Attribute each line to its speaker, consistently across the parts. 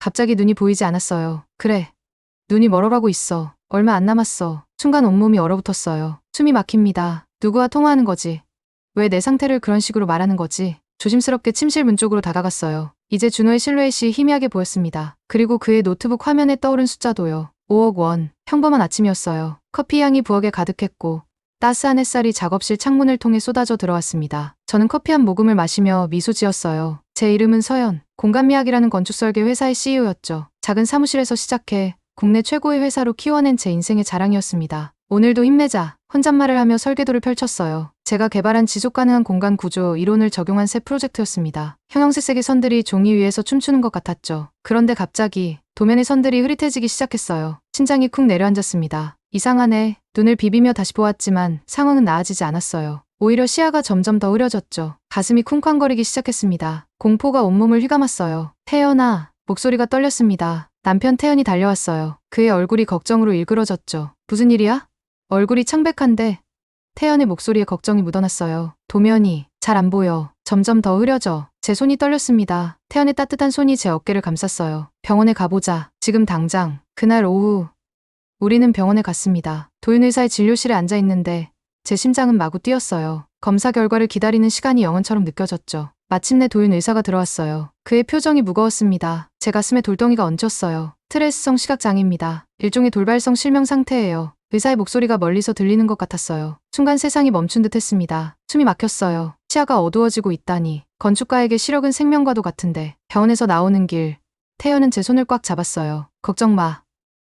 Speaker 1: 갑자기 눈이 보이지 않았어요. 그래. 눈이 멀어가고 있어. 얼마 안 남았어. 순간 온몸이 얼어붙었어요. 숨이 막힙니다. 누구와 통화하는 거지? 왜 내 상태를 그런 식으로 말하는 거지? 조심스럽게 침실 문 쪽으로 다가갔어요. 이제 준호의 실루엣이 희미하게 보였습니다. 그리고 그의 노트북 화면에 떠오른 숫자도요. 5억 원. 평범한 아침이었어요. 커피 향이 부엌에 가득했고 따스한 햇살이 작업실 창문을 통해 쏟아져 들어왔습니다. 저는 커피 한 모금을 마시며 미소 지었어요. 제 이름은 서연. 공간미학이라는 건축설계 회사의 CEO였죠. 작은 사무실에서 시작해 국내 최고의 회사로 키워낸 제 인생의 자랑이었습니다. 오늘도 힘내자. 혼잣말을 하며 설계도를 펼쳤어요. 제가 개발한 지속가능한 공간 구조 이론을 적용한 새 프로젝트였습니다. 형형색색의 선들이 종이 위에서 춤추는 것 같았죠. 그런데 갑자기 도면의 선들이 흐릿해지기 시작했어요. 심장이 쿵 내려앉았습니다. 이상하네. 눈을 비비며 다시 보았지만 상황은 나아지지 않았어요. 오히려 시야가 점점 더 흐려졌죠. 가슴이 쿵쾅거리기 시작했습니다. 공포가 온몸을 휘감았어요. 태연아. 목소리가 떨렸습니다. 남편 태연이 달려왔어요. 그의 얼굴이 걱정으로 일그러졌죠. 무슨 일이야? 얼굴이 창백한데 태연의 목소리에 걱정이 묻어났어요. 도면이 잘 안 보여. 점점 더 흐려져. 제 손이 떨렸습니다. 태연의 따뜻한 손이 제 어깨를 감쌌어요. 병원에 가보자. 지금 당장. 그날 오후 우리는 병원에 갔습니다. 도윤 의사의 진료실에 앉아 있는데 제 심장은 마구 뛰었어요. 검사 결과를 기다리는 시간이 영원처럼 느껴졌죠. 마침내 도윤 의사가 들어왔어요. 그의 표정이 무거웠습니다. 제 가슴에 돌덩이가 얹혔어요. 스트레스성 시각장애입니다. 일종의 돌발성 실명 상태예요. 의사의 목소리가 멀리서 들리는 것 같았어요. 순간 세상이 멈춘 듯 했습니다. 숨이 막혔어요. 시야가 어두워지고 있다니. 건축가에게 시력은 생명과도 같은데. 병원에서 나오는 길. 태연은 제 손을 꽉 잡았어요. 걱정 마.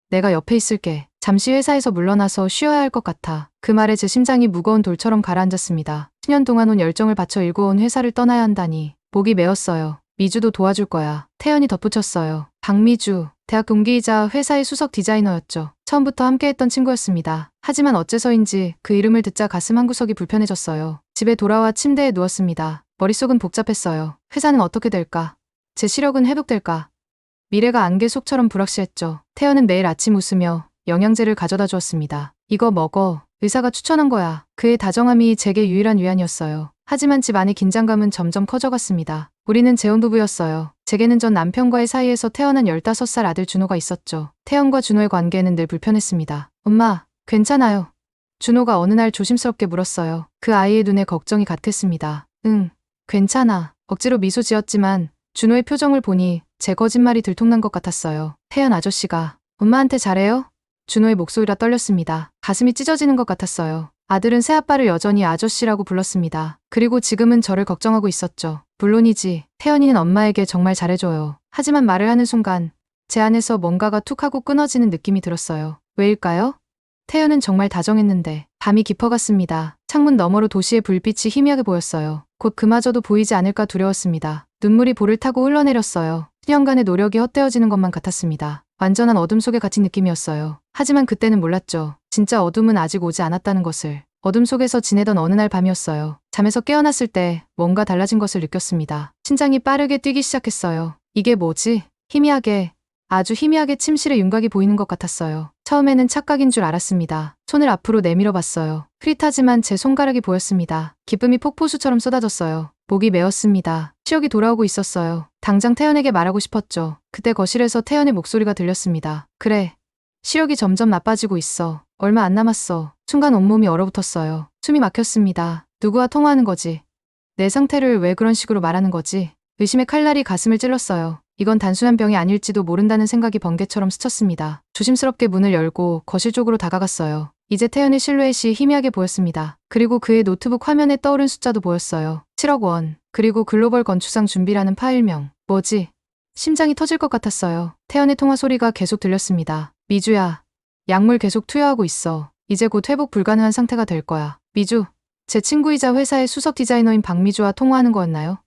Speaker 1: 내가 옆에 있을게. 잠시 회사에서 물러나서 쉬어야 할 것 같아. 그 말에 제 심장이 무거운 돌처럼 가라앉았습니다. 10년 동안 온 열정을 바쳐 일궈온 회사를 떠나야 한다니. 목이 메었어요. 미주도 도와줄 거야. 태연이 덧붙였어요. 박미주. 대학 동기이자 회사의 수석 디자이너였죠. 처음부터 함께했던 친구였습니다. 하지만 어째서인지 그 이름을 듣자 가슴 한구석이 불편해졌어요. 집에 돌아와 침대에 누웠습니다. 머릿속은 복잡했어요. 회사는 어떻게 될까? 제 시력은 회복될까? 미래가 안개 속처럼 불확실했죠. 태연은 매일 아침 웃으며 영양제를 가져다 주었습니다. 이거 먹어. 의사가 추천한 거야. 그의 다정함이 제게 유일한 위안이었어요. 하지만 집 안의 긴장감은 점점 커져갔습니다. 우리는 재혼부부였어요. 제게는 전 남편과의 사이에서 태어난 15살 아들 준호가 있었죠. 태연과 준호의 관계는 늘 불편했습니다. 엄마, 괜찮아요. 준호가 어느 날 조심스럽게 물었어요. 그 아이의 눈에 걱정이 같았습니다. 응, 괜찮아. 억지로 미소 지었지만 준호의 표정을 보니 제 거짓말이 들통난 것 같았어요. 태연 아저씨가 엄마한테 잘해요? 준호의 목소리가 떨렸습니다. 가슴이 찢어지는 것 같았어요. 아들은 새아빠를 여전히 아저씨라고 불렀습니다. 그리고 지금은 저를 걱정하고 있었죠. 물론이지. 태연이는 엄마에게 정말 잘해줘요. 하지만 말을 하는 순간 제 안에서 뭔가가 툭 하고 끊어지는 느낌이 들었어요. 왜일까요? 태연은 정말 다정했는데. 밤이 깊어갔습니다. 창문 너머로 도시의 불빛이 희미하게 보였어요. 곧 그마저도 보이지 않을까 두려웠습니다. 눈물이 볼을 타고 흘러내렸어요. 수년간의 노력이 헛되어지는 것만 같았습니다. 완전한 어둠 속에 갇힌 느낌이었어요. 하지만 그때는 몰랐죠. 진짜 어둠은 아직 오지 않았다는 것을. 어둠 속에서 지내던 어느 날 밤이었어요. 잠에서 깨어났을 때 뭔가 달라진 것을 느꼈습니다. 심장이 빠르게 뛰기 시작했어요. 이게 뭐지? 희미하게, 아주 희미하게 침실의 윤곽이 보이는 것 같았어요. 처음에는 착각인 줄 알았습니다. 손을 앞으로 내밀어 봤어요. 흐릿하지만 제 손가락이 보였습니다. 기쁨이 폭포수처럼 쏟아졌어요. 목이 메었습니다. 시력이 돌아오고 있었어요. 당장 태연에게 말하고 싶었죠. 그때 거실에서 태연의 목소리가 들렸습니다. 그래. 시력이 점점 나빠지고 있어. 얼마 안 남았어. 순간 온몸이 얼어붙었어요. 숨이 막혔습니다. 누구와 통화하는 거지? 내 상태를 왜 그런 식으로 말하는 거지? 의심의 칼날이 가슴을 찔렀어요. 이건 단순한 병이 아닐지도 모른다는 생각이 번개처럼 스쳤습니다. 조심스럽게 문을 열고 거실 쪽으로 다가갔어요. 이제 태연의 실루엣이 희미하게 보였습니다. 그리고 그의 노트북 화면에 떠오른 숫자도 보였어요. 7억 원. 그리고 글로벌 건축상 준비라는 파일명. 뭐지? 심장이 터질 것 같았어요. 태연의 통화 소리가 계속 들렸습니다. 미주야. 약물 계속 투여하고 있어. 이제 곧 회복 불가능한 상태가 될 거야. 미주. 제 친구이자 회사의 수석 디자이너인 박미주와 통화하는 거였나요?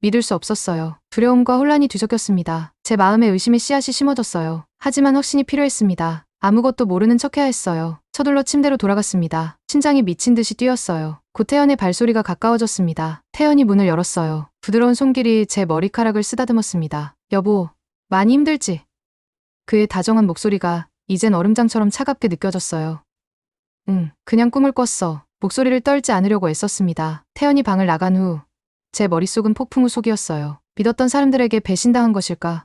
Speaker 1: 믿을 수 없었어요. 두려움과 혼란이 뒤섞였습니다. 제 마음에 의심의 씨앗이 심어졌어요. 하지만 확신이 필요했습니다. 아무것도 모르는 척해야 했어요. 서둘러 침대로 돌아갔습니다. 심장이 미친 듯이 뛰었어요. 곧 태연의 발소리가 가까워졌습니다. 태연이 문을 열었어요. 부드러운 손길이 제 머리카락을 쓰다듬었습니다. 여보, 많이 힘들지? 그의 다정한 목소리가 이젠 얼음장처럼 차갑게 느껴졌어요. 응, 그냥 꿈을 꿨어. 목소리를 떨지 않으려고 애썼습니다. 태연이 방을 나간 후 제 머릿속은 폭풍우 속이었어요. 믿었던 사람들에게 배신당한 것일까?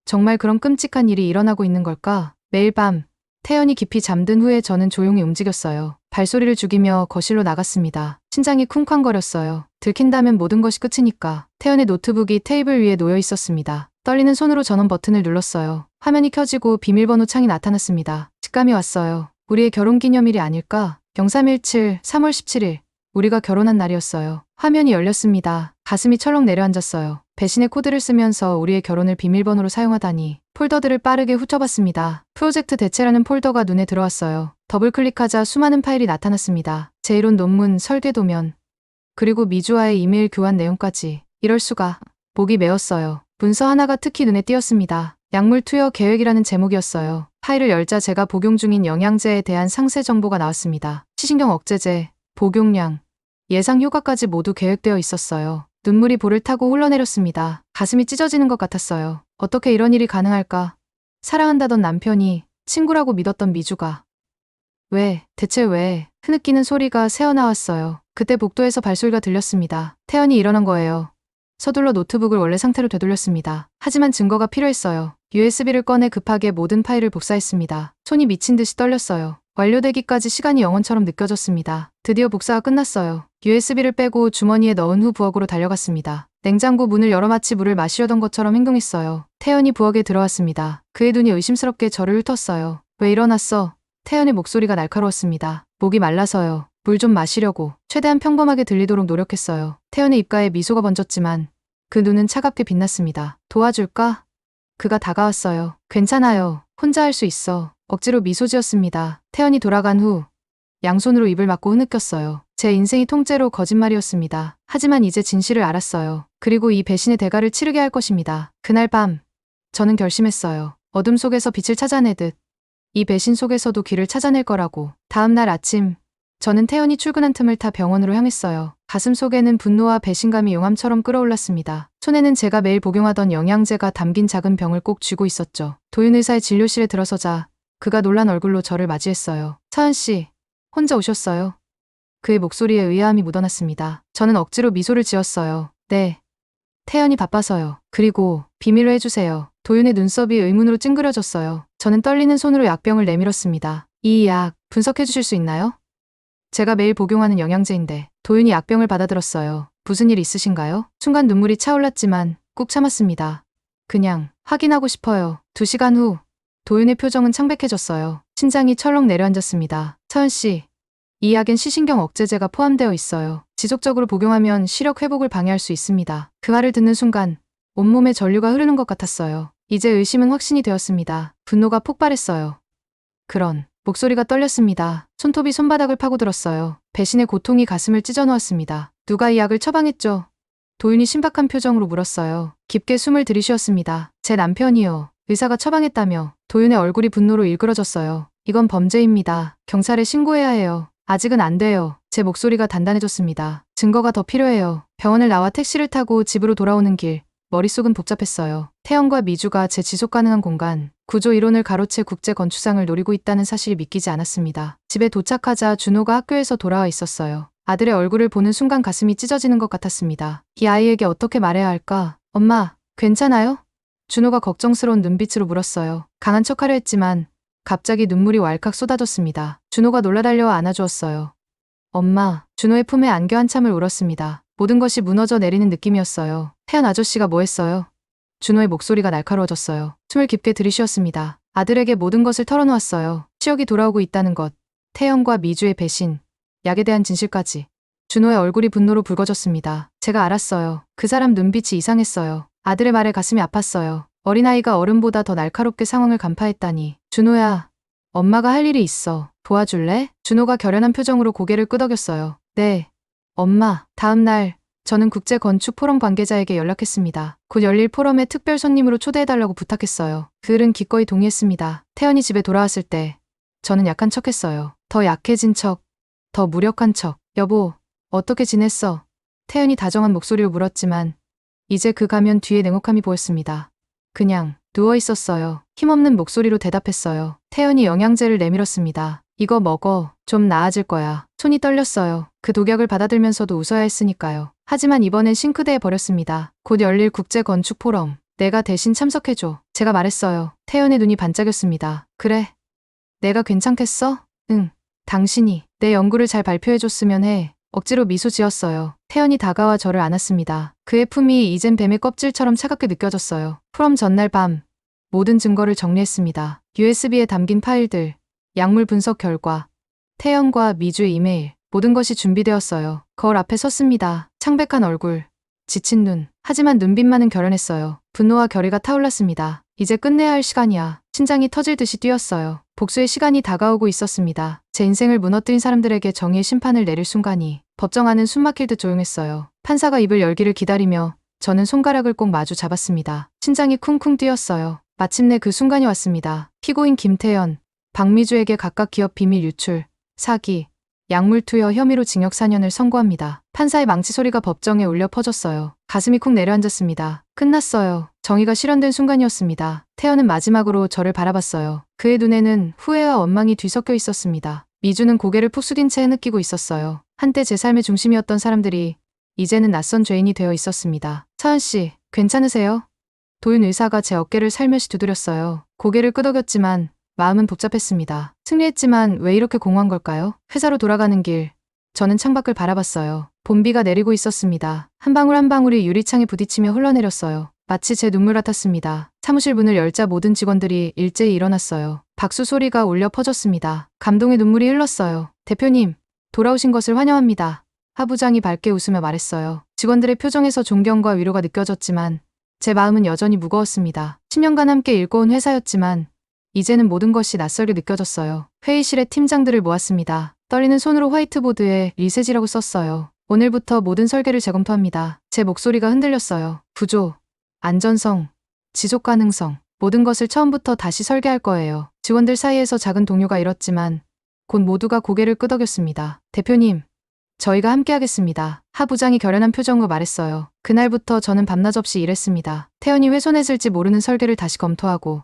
Speaker 1: 정말 그런 끔찍한 일이 일어나고 있는 걸까? 매일 밤 태연이 깊이 잠든 후에 저는 조용히 움직였어요. 발소리를 죽이며 거실로 나갔습니다. 심장이 쿵쾅거렸어요. 들킨다면 모든 것이 끝이니까. 태연의 노트북이 테이블 위에 놓여 있었습니다. 떨리는 손으로 전원 버튼을 눌렀어요. 화면이 켜지고 비밀번호 창이 나타났습니다. 직감이 왔어요. 우리의 결혼기념일이 아닐까? 0317 3월 17일. 우리가 결혼한 날이었어요. 화면이 열렸습니다. 가슴이 철렁 내려앉았어요. 배신의 코드를 쓰면서 우리의 결혼을 비밀번호로 사용하다니. 폴더들을 빠르게 훑어봤습니다. 프로젝트 대체라는 폴더가 눈에 들어왔어요. 더블클릭하자 수많은 파일이 나타났습니다. 제 이론 논문, 설계 도면, 그리고 미주와의 이메일 교환 내용까지. 이럴 수가. 목이 메었어요. 문서 하나가 특히 눈에 띄었습니다. 약물 투여 계획이라는 제목이었어요. 파일을 열자 제가 복용 중인 영양제에 대한 상세 정보가 나왔습니다. 시신경 억제제, 복용량, 예상 효과까지 모두 계획되어 있었어요. 눈물이 볼을 타고 흘러내렸습니다. 가슴이 찢어지는 것 같았어요. 어떻게 이런 일이 가능할까? 사랑한다던 남편이 친구라고 믿었던 미주가. 왜, 대체 왜? 흐느끼는 소리가 새어나왔어요. 그때 복도에서 발소리가 들렸습니다. 태연이 일어난 거예요. 서둘러 노트북을 원래 상태로 되돌렸습니다. 하지만 증거가 필요했어요. USB를 꺼내 급하게 모든 파일을 복사했습니다. 손이 미친 듯이 떨렸어요. 완료되기까지 시간이 영원처럼 느껴졌습니다. 드디어 복사가 끝났어요. USB를 빼고 주머니에 넣은 후 부엌으로 달려갔습니다. 냉장고 문을 열어 마치 물을 마시려던 것처럼 행동했어요. 태연이 부엌에 들어왔습니다. 그의 눈이 의심스럽게 저를 훑었어요. 왜 일어났어? 태연의 목소리가 날카로웠습니다. 목이 말라서요. 물 좀 마시려고. 최대한 평범하게 들리도록 노력했어요. 태연의 입가에 미소가 번졌지만 그 눈은 차갑게 빛났습니다. 도와줄까? 그가 다가왔어요. 괜찮아요. 혼자 할 수 있어. 억지로 미소 지었습니다. 태연이 돌아간 후 양손으로 입을 막고 흐느꼈어요. 제 인생이 통째로 거짓말이었습니다. 하지만 이제 진실을 알았어요. 그리고 이 배신의 대가를 치르게 할 것입니다. 그날 밤 저는 결심했어요. 어둠 속에서 빛을 찾아내듯 이 배신 속에서도 길을 찾아낼 거라고. 다음 날 아침 저는 태연이 출근한 틈을 타 병원으로 향했어요. 가슴 속에는 분노와 배신감이 용암처럼 끓어올랐습니다. 손에는 제가 매일 복용하던 영양제가 담긴 작은 병을 꼭 쥐고 있었죠. 도윤 의사의 진료실에 들어서자 그가 놀란 얼굴로 저를 맞이했어요. 서연 씨, 혼자 오셨어요? 그의 목소리에 의아함이 묻어났습니다. 저는 억지로 미소를 지었어요. 네. 태연이 바빠서요. 그리고 비밀로 해주세요. 도윤의 눈썹이 의문으로 찡그려졌어요. 저는 떨리는 손으로 약병을 내밀었습니다. 이 약 분석해 주실 수 있나요? 제가 매일 복용하는 영양제인데. 도윤이 약병을 받아들었어요. 무슨 일 있으신가요? 순간 눈물이 차올랐지만 꾹 참았습니다. 그냥 확인하고 싶어요. 2시간 후 도윤의 표정은 창백해졌어요. 심장이 철렁 내려앉았습니다. 서연 씨, 이 약엔 시신경 억제제가 포함되어 있어요. 지속적으로 복용하면 시력 회복을 방해할 수 있습니다. 그 말을 듣는 순간 온몸에 전류가 흐르는 것 같았어요. 이제 의심은 확신이 되었습니다. 분노가 폭발했어요. 그런 목소리가 떨렸습니다. 손톱이 손바닥을 파고들었어요. 배신의 고통이 가슴을 찢어놓았습니다. 누가 이 약을 처방했죠? 도윤이 신박한 표정으로 물었어요. 깊게 숨을 들이쉬었습니다. 제 남편이요. 의사가 처방했다며. 도윤의 얼굴이 분노로 일그러졌어요. 이건 범죄입니다. 경찰에 신고해야 해요. 아직은 안 돼요. 제 목소리가 단단해졌습니다. 증거가 더 필요해요. 병원을 나와 택시를 타고 집으로 돌아오는 길. 머릿속은 복잡했어요. 태연과 미주가 제 지속 가능한 공간, 구조 이론을 가로채 국제 건축상을 노리고 있다는 사실이 믿기지 않았습니다. 집에 도착하자 준호가 학교에서 돌아와 있었어요. 아들의 얼굴을 보는 순간 가슴이 찢어지는 것 같았습니다. 이 아이에게 어떻게 말해야 할까? 엄마, 괜찮아요? 준호가 걱정스러운 눈빛으로 물었어요. 강한 척하려 했지만 갑자기 눈물이 왈칵 쏟아졌습니다. 준호가 놀라 달려와 안아주었어요. 엄마, 준호의 품에 안겨 한참을 울었습니다. 모든 것이 무너져 내리는 느낌이었어요. 태연 아저씨가 뭐 했어요? 준호의 목소리가 날카로워졌어요. 숨을 깊게 들이쉬었습니다. 아들에게 모든 것을 털어놓았어요. 치욕이 돌아오고 있다는 것, 태연과 미주의 배신, 약에 대한 진실까지. 준호의 얼굴이 분노로 붉어졌습니다. 제가 알았어요. 그 사람 눈빛이 이상했어요. 아들의 말에 가슴이 아팠어요. 어린아이가 어른보다 더 날카롭게 상황을 간파했다니. 준호야, 엄마가 할 일이 있어. 도와줄래? 준호가 결연한 표정으로 고개를 끄덕였어요. 네. 엄마, 다음 날 저는 국제 건축 포럼 관계자에게 연락했습니다. 곧 열릴 포럼에 특별 손님으로 초대해달라고 부탁했어요. 그들은 기꺼이 동의했습니다. 태연이 집에 돌아왔을 때 저는 약한 척했어요. 더 약해진 척, 더 무력한 척. 여보, 어떻게 지냈어? 태연이 다정한 목소리로 물었지만 이제 그 가면 뒤에 냉혹함이 보였습니다. 그냥 누워 있었어요. 힘없는 목소리로 대답했어요. 태연이 영양제를 내밀었습니다. 이거 먹어. 좀 나아질 거야. 손이 떨렸어요. 그 독약을 받아들면서도 웃어야 했으니까요. 하지만 이번엔 싱크대에 버렸습니다. 곧 열릴 국제 건축 포럼. 내가 대신 참석해줘. 제가 말했어요. 태연의 눈이 반짝였습니다. 그래. 내가 괜찮겠어? 응. 당신이 내 연구를 잘 발표해줬으면 해. 억지로 미소 지었어요. 태연이 다가와 저를 안았습니다. 그의 품이 이젠 뱀의 껍질처럼 차갑게 느껴졌어요. 프롬 전날 밤 모든 증거를 정리했습니다. USB에 담긴 파일들, 약물 분석 결과, 태연과 미주의 이메일, 모든 것이 준비되었어요. 거울 앞에 섰습니다. 창백한 얼굴, 지친 눈. 하지만 눈빛만은 결연했어요. 분노와 결의가 타올랐습니다. 이제 끝내야 할 시간이야. 심장이 터질 듯이 뛰었어요. 복수의 시간이 다가오고 있었습니다. 제 인생을 무너뜨린 사람들에게 정의의 심판을 내릴 순간이 법정 안은 숨막힐 듯 조용했어요. 판사가 입을 열기를 기다리며 저는 손가락을 꼭 마주 잡았습니다. 심장이 쿵쿵 뛰었어요. 마침내 그 순간이 왔습니다. 피고인 김태연, 박미주에게 각각 기업 비밀 유출, 사기, 약물 투여 혐의로 징역 4년을 선고합니다. 판사의 망치 소리가 법정에 울려 퍼졌어요. 가슴이 쿵 내려앉았습니다. 끝났어요. 정의가 실현된 순간이었습니다. 태연은 마지막으로 저를 바라봤어요. 그의 눈에는 후회와 원망이 뒤섞여 있었습니다. 미주는 고개를 푹 숙인 채 느끼고 있었어요. 한때 제 삶의 중심이었던 사람들이 이제는 낯선 죄인이 되어 있었습니다. 서연 씨, 괜찮으세요? 도윤 의사가 제 어깨를 살며시 두드렸어요. 고개를 끄덕였지만 마음은 복잡했습니다. 승리했지만 왜 이렇게 공허한 걸까요? 회사로 돌아가는 길, 저는 창밖을 바라봤어요. 봄비가 내리고 있었습니다. 한 방울 한 방울이 유리창에 부딪히며 흘러내렸어요. 마치 제 눈물 같았습니다. 사무실 문을 열자 모든 직원들이 일제히 일어났어요. 박수 소리가 울려 퍼졌습니다. 감동의 눈물이 흘렀어요. 대표님, 돌아오신 것을 환영합니다. 하 부장이 밝게 웃으며 말했어요. 직원들의 표정에서 존경과 위로가 느껴졌지만 제 마음은 여전히 무거웠습니다. 10년간 함께 일궈온 회사였지만 이제는 모든 것이 낯설게 느껴졌어요. 회의실에 팀장들을 모았습니다. 떨리는 손으로 화이트보드에 리셋이라고 썼어요. 오늘부터 모든 설계를 재검토합니다. 제 목소리가 흔들렸어요. 구조, 안전성, 지속 가능성, 모든 것을 처음부터 다시 설계할 거예요. 직원들 사이에서 작은 동요가 일었지만 곧 모두가 고개를 끄덕였습니다. 대표님, 저희가 함께하겠습니다. 하 부장이 결연한 표정으로 말했어요. 그날부터 저는 밤낮 없이 일했습니다. 태연이 훼손했을지 모르는 설계를 다시 검토하고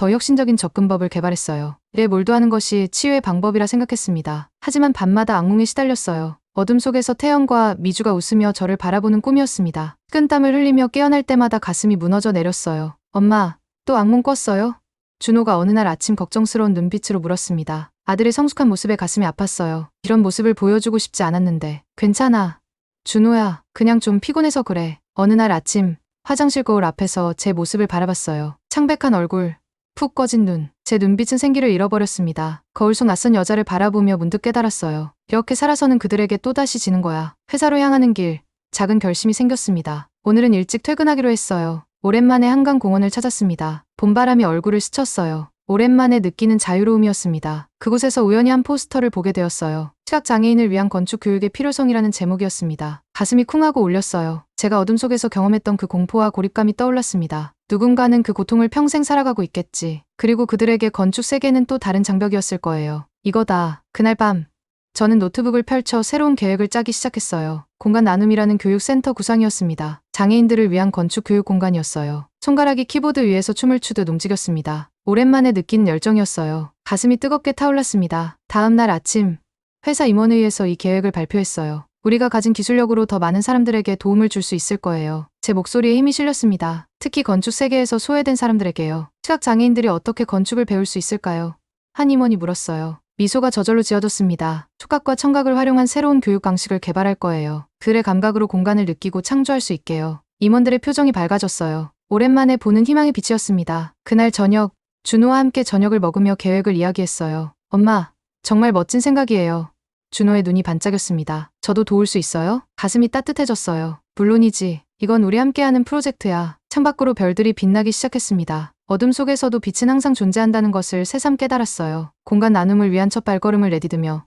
Speaker 1: 더 혁신적인 접근법을 개발했어요. 일에 몰두하는 것이 치유의 방법이라 생각했습니다. 하지만 밤마다 악몽에 시달렸어요. 어둠 속에서 태연과 미주가 웃으며 저를 바라보는 꿈이었습니다. 식은땀을 흘리며 깨어날 때마다 가슴이 무너져 내렸어요. 엄마, 또 악몽 꿨어요? 준호가 어느 날 아침 걱정스러운 눈빛으로 물었습니다. 아들의 성숙한 모습에 가슴이 아팠어요. 이런 모습을 보여주고 싶지 않았는데. 괜찮아. 준호야, 그냥 좀 피곤해서 그래. 어느 날 아침 화장실 거울 앞에서 제 모습을 바라봤어요. 창백한 얼굴, 푹 꺼진 눈, 제 눈빛은 생기를 잃어버렸습니다. 거울 속 낯선 여자를 바라보며 문득 깨달았어요. 이렇게 살아서는 그들에게 또다시 지는 거야. 회사로 향하는 길, 작은 결심이 생겼습니다. 오늘은 일찍 퇴근하기로 했어요. 오랜만에 한강공원을 찾았습니다. 봄바람이 얼굴을 스쳤어요. 오랜만에 느끼는 자유로움이었습니다. 그곳에서 우연히 한 포스터를 보게 되었어요. 시각장애인을 위한 건축 교육의 필요성이라는 제목이었습니다. 가슴이 쿵하고 울렸어요. 제가 어둠 속에서 경험했던 그 공포와 고립감이 떠올랐습니다. 누군가는 그 고통을 평생 살아가고 있겠지. 그리고 그들에게 건축 세계는 또 다른 장벽이었을 거예요. 이거다. 그날 밤 저는 노트북을 펼쳐 새로운 계획을 짜기 시작했어요. 공간 나눔이라는 교육센터 구상이었습니다. 장애인들을 위한 건축 교육 공간이었어요. 손가락이 키보드 위에서 춤을 추듯 움직였습니다. 오랜만에 느낀 열정이었어요. 가슴이 뜨겁게 타올랐습니다. 다음 날 아침 회사 임원회의에서 이 계획을 발표했어요. 우리가 가진 기술력으로 더 많은 사람들에게 도움을 줄 수 있을 거예요. 제 목소리에 힘이 실렸습니다. 특히 건축 세계에서 소외된 사람들에게요. 시각장애인들이 어떻게 건축을 배울 수 있을까요? 한 임원이 물었어요. 미소가 저절로 지어졌습니다. 촉각과 청각을 활용한 새로운 교육 방식을 개발할 거예요. 그들의 감각으로 공간을 느끼고 창조할 수 있게요. 임원들의 표정이 밝아졌어요. 오랜만에 보는 희망의 빛이었습니다. 그날 저녁, 준호와 함께 저녁을 먹으며 계획을 이야기했어요. 엄마, 정말 멋진 생각이에요. 준호의 눈이 반짝였습니다. 저도 도울 수 있어요? 가슴이 따뜻해졌어요. 물론이지. 이건 우리 함께하는 프로젝트야. 창밖으로 별들이 빛나기 시작했습니다. 어둠 속에서도 빛은 항상 존재한다는 것을 새삼 깨달았어요. 공간 나눔을 위한 첫 발걸음을 내디디며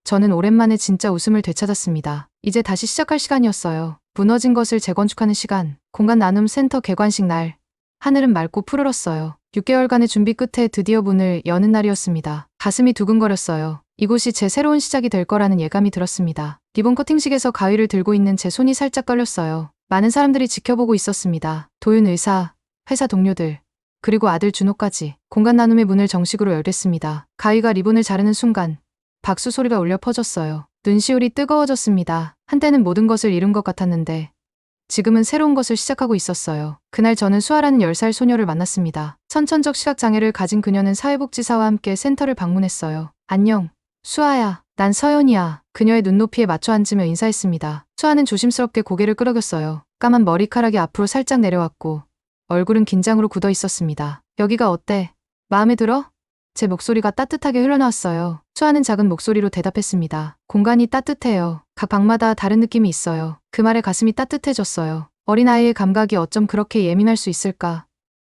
Speaker 1: 저는 오랜만에 진짜 웃음을 되찾았습니다. 이제 다시 시작할 시간이었어요. 무너진 것을 재건축하는 시간. 공간 나눔 센터 개관식 날. 하늘은 맑고 푸르렀어요. 6개월간의 준비 끝에 드디어 문을 여는 날이었습니다. 가슴이 두근거렸어요. 이곳이 제 새로운 시작이 될 거라는 예감이 들었습니다. 리본 커팅식에서 가위를 들고 있는 제 손이 살짝 떨렸어요. 많은 사람들이 지켜보고 있었습니다. 도윤 의사, 회사 동료들, 그리고 아들 준호까지. 공간 나눔의 문을 정식으로 열겠습니다. 가위가 리본을 자르는 순간 박수 소리가 울려 퍼졌어요. 눈시울이 뜨거워졌습니다. 한때는 모든 것을 잃은 것 같았는데 지금은 새로운 것을 시작하고 있었어요. 그날 저는 수아라는 10살 소녀를 만났습니다. 선천적 시각장애를 가진 그녀는 사회복지사와 함께 센터를 방문했어요. 안녕, 수아야. 난 서연이야. 그녀의 눈높이에 맞춰 앉으며 인사했습니다. 수아는 조심스럽게 고개를 끄덕였어요. 까만 머리카락이 앞으로 살짝 내려왔고 얼굴은 긴장으로 굳어 있었습니다. 여기가 어때? 마음에 들어? 제 목소리가 따뜻하게 흘러나왔어요. 수아는 작은 목소리로 대답했습니다. 공간이 따뜻해요. 각 방마다 다른 느낌이 있어요. 그 말에 가슴이 따뜻해졌어요. 어린아이의 감각이 어쩜 그렇게 예민할 수 있을까?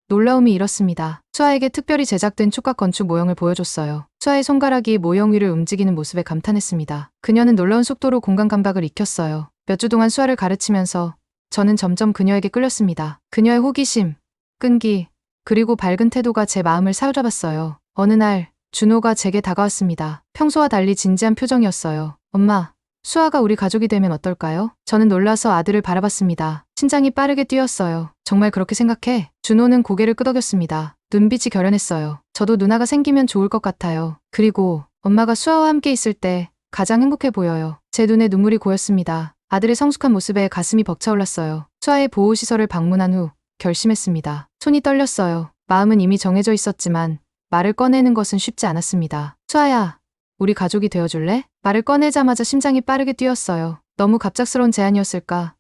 Speaker 1: 놀라움이 일었습니다. 수아에게 특별히 제작된 촉각 건축 모형을 보여줬어요. 수아의 손가락이 모형 위를 움직이는 모습에 감탄했습니다. 그녀는 놀라운 속도로 공간 감각을 익혔어요. 몇 주 동안 수아를 가르치면서 저는 점점 그녀에게 끌렸습니다. 그녀의 호기심, 끈기, 그리고 밝은 태도가 제 마음을 사로잡았어요. 어느 날 준호가 제게 다가왔습니다. 평소와 달리 진지한 표정이었어요. 엄마, 수아가 우리 가족이 되면 어떨까요? 저는 놀라서 아들을 바라봤습니다. 심장이 빠르게 뛰었어요. 정말 그렇게 생각해? 준호는 고개를 끄덕였습니다. 눈빛이 결연했어요. 저도 누나가 생기면 좋을 것 같아요. 그리고 엄마가 수아와 함께 있을 때 가장 행복해 보여요. 제 눈에 눈물이 고였습니다. 아들의 성숙한 모습에 가슴이 벅차올랐어요. 수아의 보호시설을 방문한 후 결심했습니다. 손이 떨렸어요. 마음은 이미 정해져 있었지만 말을 꺼내는 것은 쉽지 않았습니다. 수아야, 우리 가족이 되어줄래? 말을 꺼내자마자 심장이 빠르게 뛰었어요. 너무 갑작스러운 제안이었을까?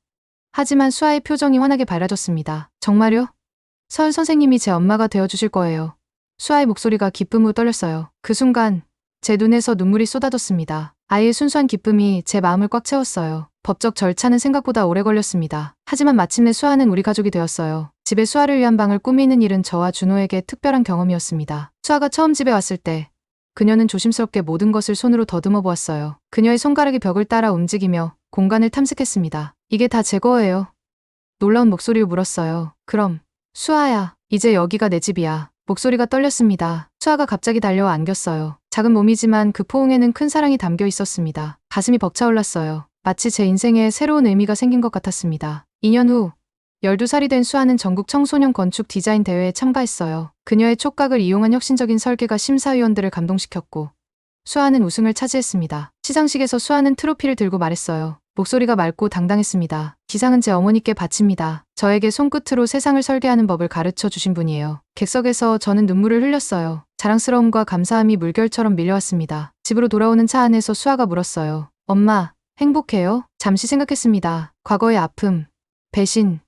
Speaker 1: 하지만 수아의 표정이 환하게 밝아졌습니다. 정말요? 서연 선생님이 제 엄마가 되어주실 거예요. 수아의 목소리가 기쁨으로 떨렸어요. 그 순간 제 눈에서 눈물이 쏟아졌습니다. 아이의 순수한 기쁨이 제 마음을 꽉 채웠어요. 법적 절차는 생각보다 오래 걸렸습니다. 하지만 마침내 수아는 우리 가족이 되었어요. 집에 수아를 위한 방을 꾸미는 일은 저와 준호에게 특별한 경험이었습니다. 수아가 처음 집에 왔을 때 그녀는 조심스럽게 모든 것을 손으로 더듬어 보았어요. 그녀의 손가락이 벽을 따라 움직이며 공간을 탐색했습니다. 이게 다 제 거예요. 놀라운 목소리로 물었어요. 그럼, 수아야, 이제 여기가 내 집이야. 목소리가 떨렸습니다. 수아가 갑자기 달려와 안겼어요. 작은 몸이지만 그 포옹에는 큰 사랑이 담겨 있었습니다. 가슴이 벅차올랐어요. 마치 제 인생에 새로운 의미가 생긴 것 같았습니다. 2년 후, 12살이 된 수아는 전국 청소년 건축 디자인 대회에 참가했어요. 그녀의 촉각을 이용한 혁신적인 설계가 심사위원들을 감동시켰고 수아는 우승을 차지했습니다. 시상식에서 수아는 트로피를 들고 말했어요. 목소리가 맑고 당당했습니다. 기상은 제 어머니께 바칩니다. 저에게 손끝으로 세상을 설계하는 법을 가르쳐 주신 분이에요. 객석에서 저는 눈물을 흘렸어요. 자랑스러움과 감사함이 물결처럼 밀려왔습니다. 집으로 돌아오는 차 안에서 수아가 물었어요. 엄마, 행복해요? 잠시 생각했습니다. 과거의 아픔, 배신,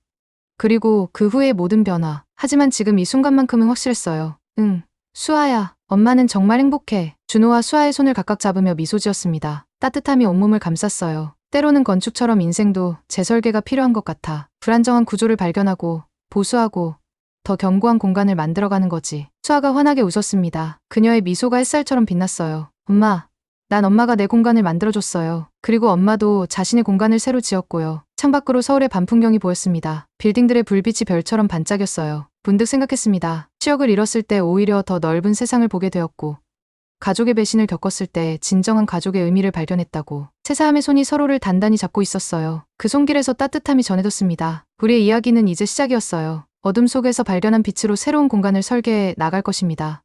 Speaker 1: 그리고 그 후의 모든 변화. 하지만 지금 이 순간만큼은 확실했어요. 응, 수아야, 엄마는 정말 행복해. 준호와 수아의 손을 각각 잡으며 미소 지었습니다. 따뜻함이 온몸을 감쌌어요. 때로는 건축처럼 인생도 재설계가 필요한 것 같아. 불안정한 구조를 발견하고 보수하고 더 견고한 공간을 만들어가는 거지. 수아가 환하게 웃었습니다. 그녀의 미소가 햇살처럼 빛났어요. 엄마, 난 엄마가 내 공간을 만들어줬어요. 그리고 엄마도 자신의 공간을 새로 지었고요. 창밖으로 서울의 밤 풍경이 보였습니다. 빌딩들의 불빛이 별처럼 반짝였어요. 문득 생각했습니다. 취역을 잃었을 때 오히려 더 넓은 세상을 보게 되었고 가족의 배신을 겪었을 때 진정한 가족의 의미를 발견했다고. 세 사람의 손이 서로를 단단히 잡고 있었어요. 그 손길에서 따뜻함이 전해졌습니다. 우리의 이야기는 이제 시작이었어요. 어둠 속에서 발견한 빛으로 새로운 공간을 설계해 나갈 것입니다.